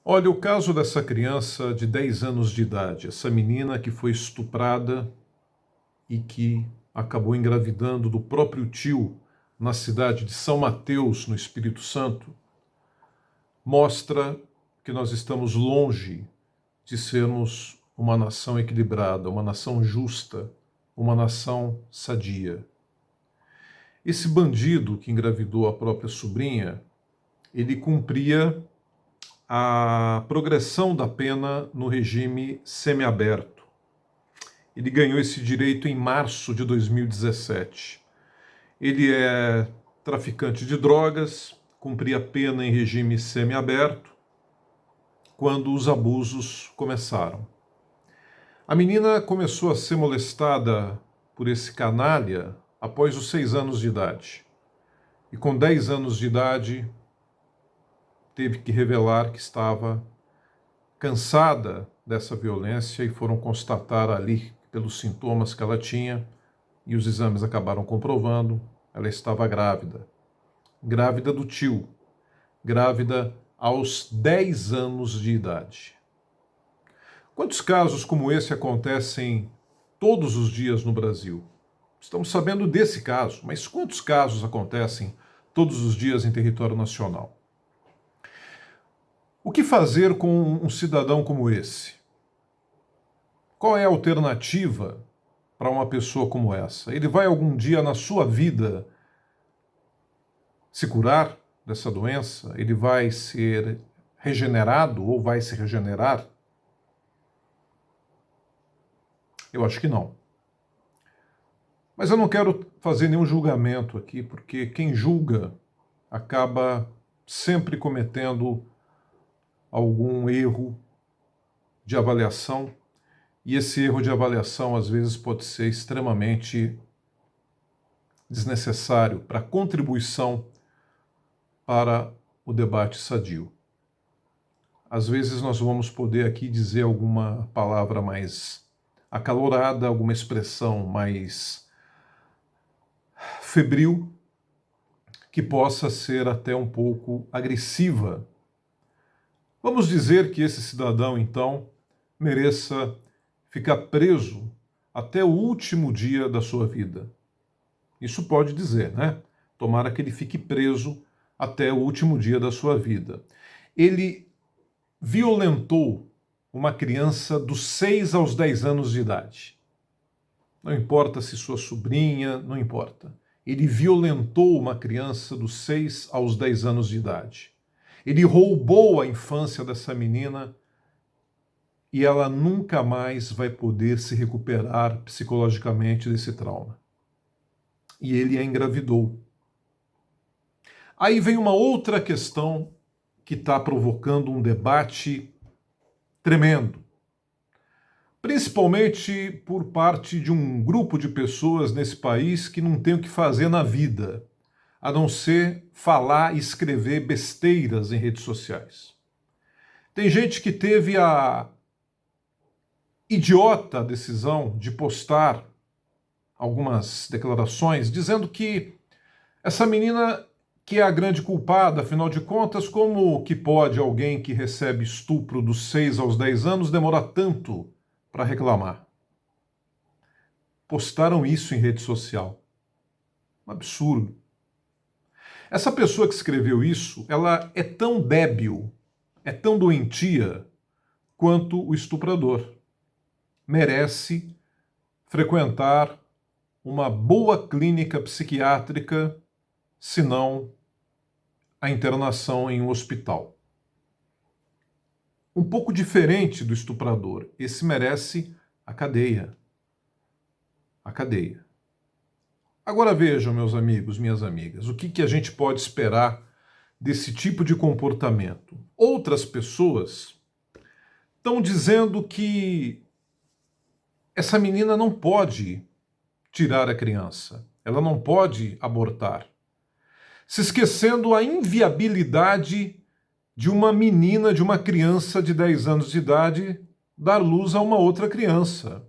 Olha, o caso dessa criança de 10 anos de idade, essa menina que foi estuprada e que acabou engravidando do próprio tio na cidade de São Mateus, no Espírito Santo, mostra que nós estamos longe de sermos uma nação equilibrada, uma nação justa, uma nação sadia. Esse bandido que engravidou a própria sobrinha, ele cumpria a progressão da pena no regime semiaberto. Ele ganhou esse direito em março de 2017. Ele é traficante de drogas, cumpria pena em regime semiaberto quando os abusos começaram. A menina começou a ser molestada por esse canalha após os 6 anos de idade. E com 10 anos de idade, teve que revelar que estava cansada dessa violência e foram constatar ali, pelos sintomas que ela tinha, e os exames acabaram comprovando, ela estava grávida. Grávida do tio. Grávida aos 10 anos de idade. Quantos casos como esse acontecem todos os dias no Brasil? Estamos sabendo desse caso, mas quantos casos acontecem todos os dias em território nacional? O que fazer com um cidadão como esse? Qual é a alternativa para uma pessoa como essa? Ele vai algum dia na sua vida se curar dessa doença? Ele vai ser regenerado ou vai se regenerar? Eu acho que não. Mas eu não quero fazer nenhum julgamento aqui, porque quem julga acaba sempre cometendo algum erro de avaliação, e esse erro de avaliação às vezes pode ser extremamente desnecessário para a contribuição para o debate sadio. Às vezes nós vamos poder aqui dizer alguma palavra mais acalorada, alguma expressão mais febril, que possa ser até um pouco agressiva. Vamos dizer que esse cidadão, então, mereça ficar preso até o último dia da sua vida. Isso pode dizer, né? Tomara que ele fique preso até o último dia da sua vida. Ele violentou uma criança dos 6 aos 10 anos de idade. Não importa se sua sobrinha, não importa. Ele violentou uma criança dos 6 aos 10 anos de idade. Ele roubou a infância dessa menina e ela nunca mais vai poder se recuperar psicologicamente desse trauma. E ele a engravidou. Aí vem uma outra questão que está provocando um debate tremendo, principalmente por parte de um grupo de pessoas nesse país que não tem o que fazer na vida, a não ser falar e escrever besteiras em redes sociais. Tem gente que teve a idiota decisão de postar algumas declarações dizendo que essa menina que é a grande culpada, afinal de contas, como que pode alguém que recebe estupro dos 6 aos 10 anos demorar tanto para reclamar? Postaram isso em rede social. Um absurdo. Essa pessoa que escreveu isso, ela é tão débil, é tão doentia quanto o estuprador. Merece frequentar uma boa clínica psiquiátrica, se não a internação em um hospital. Um pouco diferente do estuprador, esse merece a cadeia. A cadeia. Agora vejam, meus amigos, minhas amigas, o que a gente pode esperar desse tipo de comportamento? Outras pessoas estão dizendo que essa menina não pode tirar a criança, ela não pode abortar, se esquecendo a inviabilidade de uma menina, de uma criança de 10 anos de idade, dar luz a uma outra criança.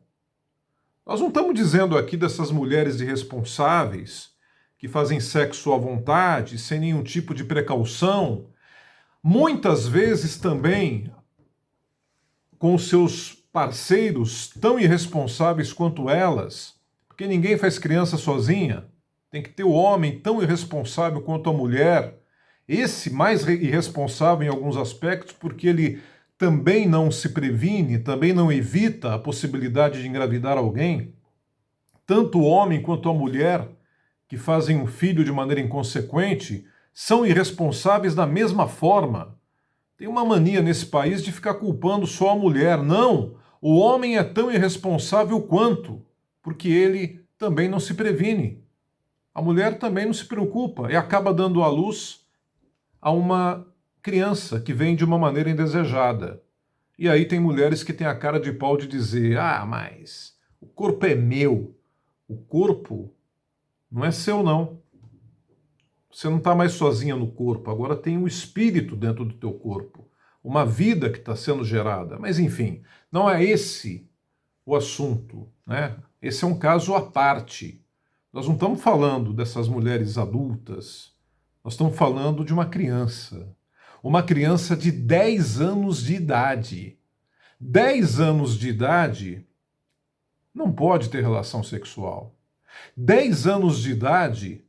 Nós não estamos dizendo aqui dessas mulheres irresponsáveis que fazem sexo à vontade, sem nenhum tipo de precaução. Muitas vezes também com seus parceiros tão irresponsáveis quanto elas, porque ninguém faz criança sozinha. Tem que ter o homem tão irresponsável quanto a mulher. Esse mais irresponsável em alguns aspectos, porque ele também não se previne, também não evita a possibilidade de engravidar alguém. Tanto o homem quanto a mulher, que fazem um filho de maneira inconsequente, são irresponsáveis da mesma forma. Tem uma mania nesse país de ficar culpando só a mulher. Não! O homem é tão irresponsável quanto, porque ele também não se previne. A mulher também não se preocupa e acaba dando à luz a uma criança que vem de uma maneira indesejada. E aí tem mulheres que têm a cara de pau de dizer: ah, mas o corpo é meu. O corpo não é seu, não. Você não está mais sozinha no corpo, agora tem um espírito dentro do teu corpo, uma vida que está sendo gerada. Mas enfim, não é esse o assunto, né? Esse é um caso à parte. Nós não estamos falando dessas mulheres adultas, nós estamos falando de uma criança de 10 anos de idade. 10 anos de idade não pode ter relação sexual. 10 anos de idade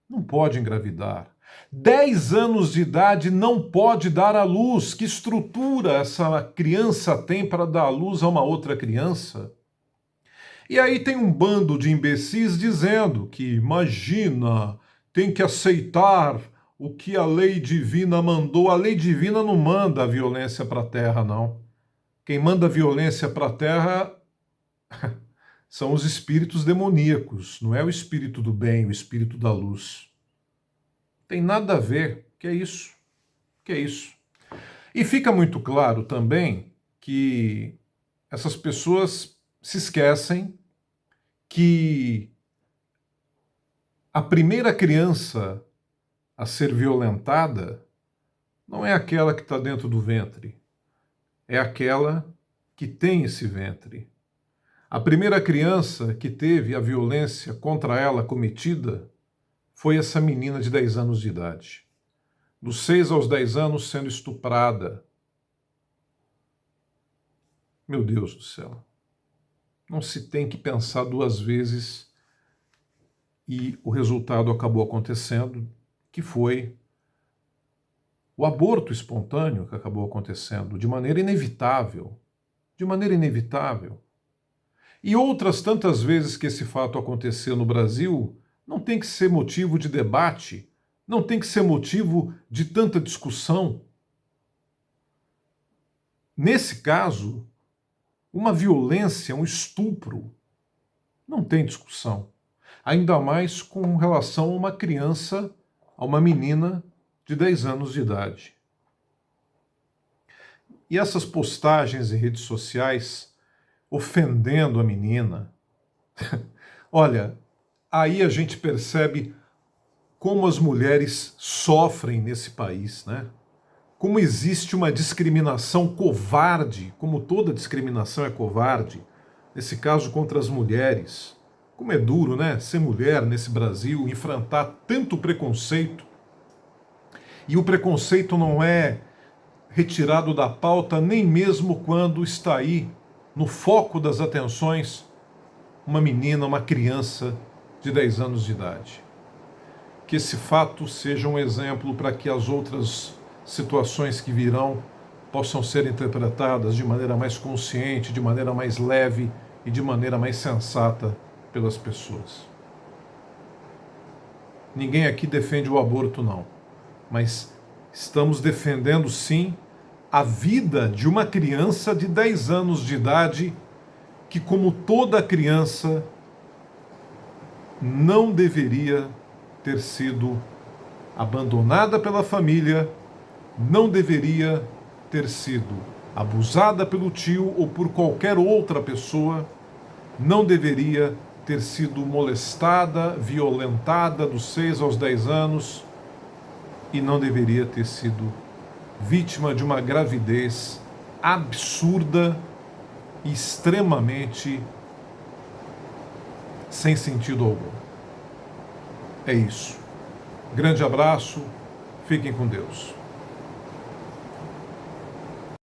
não pode engravidar. 10 anos de idade não pode dar à luz. Que estrutura essa criança tem para dar à luz a uma outra criança? E aí tem um bando de imbecis dizendo que, imagina, tem que aceitar o que a lei divina mandou. A lei divina não manda a violência para a terra, não. Quem manda a violência para a terra são os espíritos demoníacos, não é o espírito do bem, o espírito da luz. Tem nada a ver. Que é isso? Que é isso? E fica muito claro também que essas pessoas se esquecem que a primeira criança a ser violentada não é aquela que está dentro do ventre, é aquela que tem esse ventre. A primeira criança que teve a violência contra ela cometida foi essa menina de 10 anos de idade. Dos 6 aos 10 anos sendo estuprada. Meu Deus do céu. Não se tem que pensar duas vezes e o resultado acabou acontecendo, que foi o aborto espontâneo que acabou acontecendo de maneira inevitável. De maneira inevitável. E outras tantas vezes que esse fato aconteceu no Brasil, não tem que ser motivo de debate, não tem que ser motivo de tanta discussão. Nesse caso, uma violência, um estupro, não tem discussão. Ainda mais com relação a uma criança, a uma menina de 10 anos de idade. E essas postagens em redes sociais ofendendo a menina, olha, aí a gente percebe como as mulheres sofrem nesse país, né? Como existe uma discriminação covarde, como toda discriminação é covarde, nesse caso contra as mulheres. Como é duro, né? Ser mulher nesse Brasil, enfrentar tanto preconceito. E o preconceito não é retirado da pauta nem mesmo quando está aí, no foco das atenções, uma menina, uma criança de 10 anos de idade. Que esse fato seja um exemplo para que as outras situações que virão possam ser interpretadas de maneira mais consciente, de maneira mais leve e de maneira mais sensata pelas pessoas. Ninguém aqui defende o aborto, não. Mas estamos defendendo, sim, a vida de uma criança de 10 anos de idade que, como toda criança, não deveria ter sido abandonada pela família, não deveria ter sido abusada pelo tio ou por qualquer outra pessoa, não deveria ter sido molestada, violentada dos 6 aos 10 anos e não deveria ter sido vítima de uma gravidez absurda e extremamente sem sentido algum. É isso. Grande abraço, fiquem com Deus.